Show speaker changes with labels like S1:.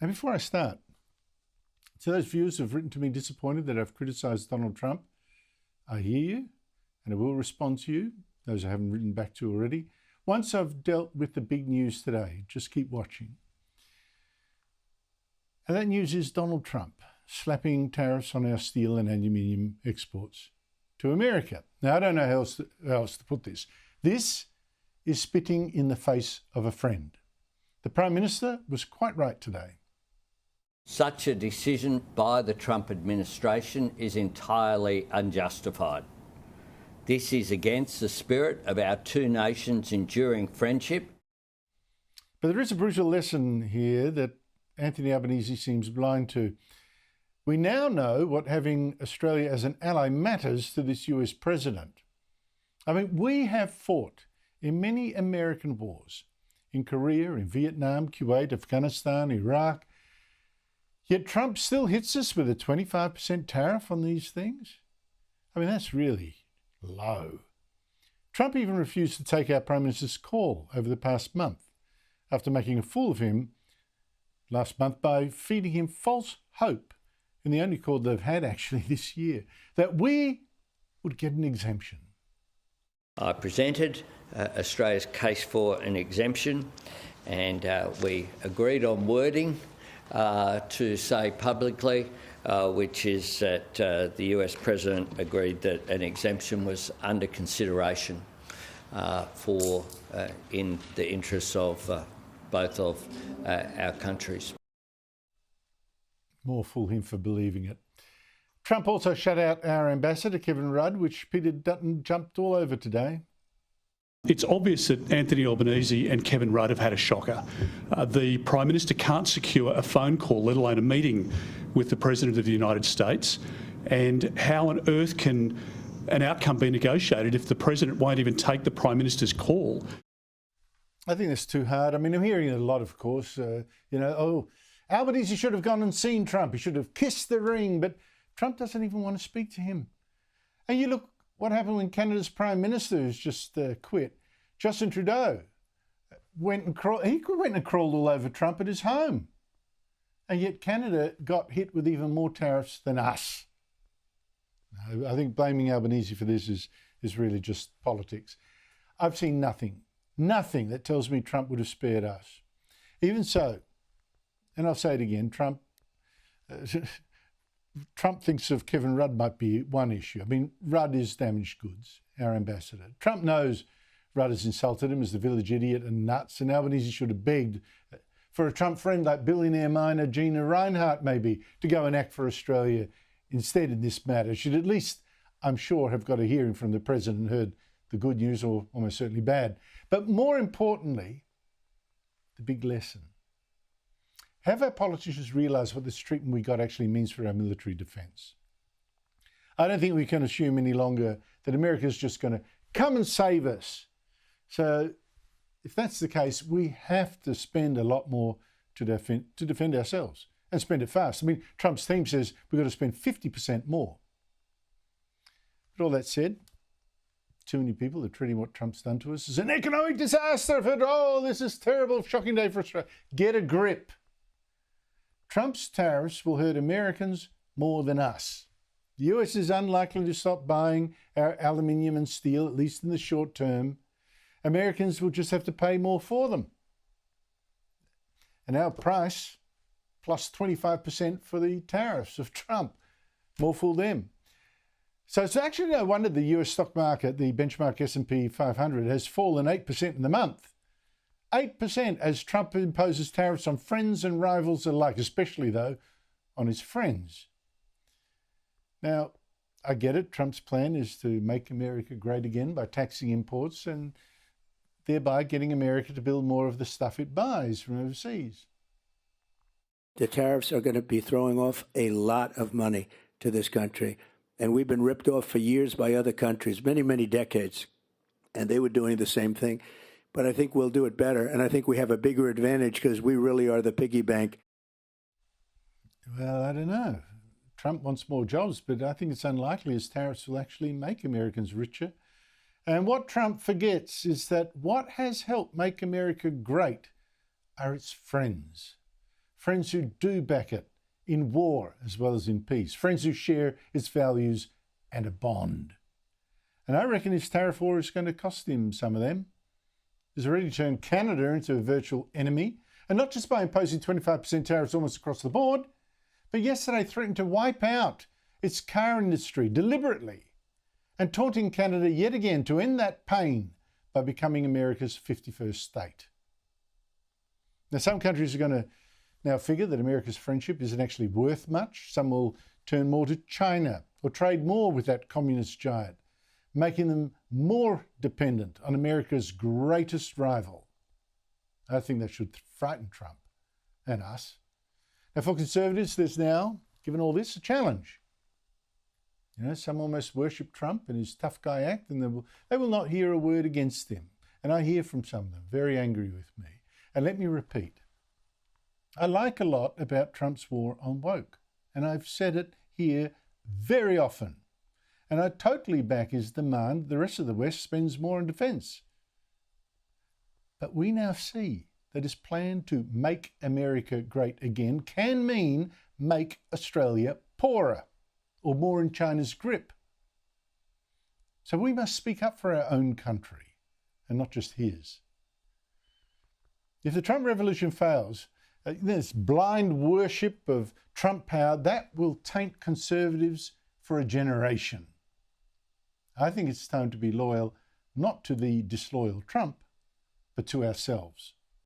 S1: And before I start, to those viewers who have written to me disappointed that I've criticised Donald Trump, I hear you and I will respond to you, those I haven't written back to already. Once I've dealt with the big news today, just keep watching. And that news is Donald Trump slapping tariffs on our steel and aluminium exports to America. Now, I don't know how else to put this. This is spitting in the face of a friend. The Prime Minister was quite right today.
S2: Such a decision by the Trump administration is entirely unjustified. This is against the spirit of our two nations' enduring friendship.
S1: But there is a brutal lesson here that Anthony Albanese seems blind to. We now know what having Australia as an ally matters to this US president. I mean, we have fought in many American wars, in Korea, in Vietnam, Kuwait, Afghanistan, Iraq. Yet Trump still hits us with a 25% tariff on these things. I mean, that's really low. Trump even refused to take our Prime Minister's call over the past month, after making a fool of him last month by feeding him false hope in the only call they've had actually this year, that we would get an exemption.
S2: I presented Australia's case for an exemption, and we agreed on wording to say publicly, which is that the US President agreed that an exemption was under consideration in the interests of both of our countries.
S1: More fool him for believing it. Trump also shut out our ambassador, Kevin Rudd, which Peter Dutton jumped all over today.
S3: It's obvious that Anthony Albanese and Kevin Rudd have had a shocker. The Prime Minister can't secure a phone call, let alone a meeting with the President of the United States. And how on earth can an outcome be negotiated if the President won't even take the Prime Minister's call?
S1: I think that's too hard. I mean, I'm hearing it a lot, of course. Albanese should have gone and seen Trump. He should have kissed the ring, but Trump doesn't even want to speak to him. And you look what happened when Canada's Prime Minister, who's just quit, Justin Trudeau, went and crawled all over Trump at his home. And yet Canada got hit with even more tariffs than us. I think blaming Albanese for this is really just politics. I've seen nothing that tells me Trump would have spared us. Even so, and I'll say it again, Trump thinks of Kevin Rudd might be one issue. I mean, Rudd is damaged goods, our ambassador. Trump knows Rudd has insulted him as the village idiot and nuts, and Albanese should have begged for a Trump friend like billionaire miner Gina Rinehart maybe to go and act for Australia instead in this matter. Should at least, I'm sure, have got a hearing from the President and heard the good news or almost certainly bad. But more importantly, the big lesson. Have our politicians realised what this treatment we got actually means for our military defence? I don't think we can assume any longer that America's just going to come and save us. So if that's the case, we have to spend a lot more to defend ourselves and spend it fast. I mean, Trump's team says we've got to spend 50% more. But all that said, too many people are treating what Trump's done to us as an economic disaster. This is terrible, shocking day for Australia. Get a grip. Trump's tariffs will hurt Americans more than us. The US is unlikely to stop buying our aluminium and steel, at least in the short term. Americans will just have to pay more for them. And our price, plus 25% for the tariffs of Trump. More fool them. So it's actually no wonder the US stock market, the benchmark S&P 500, has fallen 8% in the month. 8% as Trump imposes tariffs on friends and rivals alike, especially, though, on his friends. Now, I get it. Trump's plan is to make America great again by taxing imports and thereby getting America to build more of the stuff it buys from overseas.
S4: The tariffs are going to be throwing off a lot of money to this country. And we've been ripped off for years by other countries, many, many decades. And they were doing the same thing. But I think we'll do it better. And I think we have a bigger advantage because we really are the piggy bank.
S1: Well, I don't know. Trump wants more jobs, but I think it's unlikely his tariffs will actually make Americans richer. And what Trump forgets is that what has helped make America great are its friends. friends who do back it in war as well as in peace, friends who share its values and a bond. And I reckon his tariff war is going to cost him some of them. He's already turned Canada into a virtual enemy, and not just by imposing 25% tariffs almost across the board, but yesterday threatened to wipe out its car industry deliberately, and taunting Canada yet again to end that pain by becoming America's 51st state. Now, some countries are going to now figure that America's friendship isn't actually worth much. Some will turn more to China or trade more with that communist giant, making them more dependent on America's greatest rival. I think that should frighten Trump and us. Now, for Conservatives, there's now, given all this, a challenge. You know, some almost worship Trump and his tough guy act, and they will not hear a word against him. And I hear from some of them, very angry with me. And let me repeat, I like a lot about Trump's war on woke, and I've said it here very often. And I totally back his demand that the rest of the West spends more on defence. But we now see that his plan to make America great again can mean make Australia poorer or more in China's grip. So we must speak up for our own country and not just his. If the Trump revolution fails, this blind worship of Trump power, that will taint Conservatives for a generation. I think it's time to be loyal not to the disloyal Trump, but to ourselves.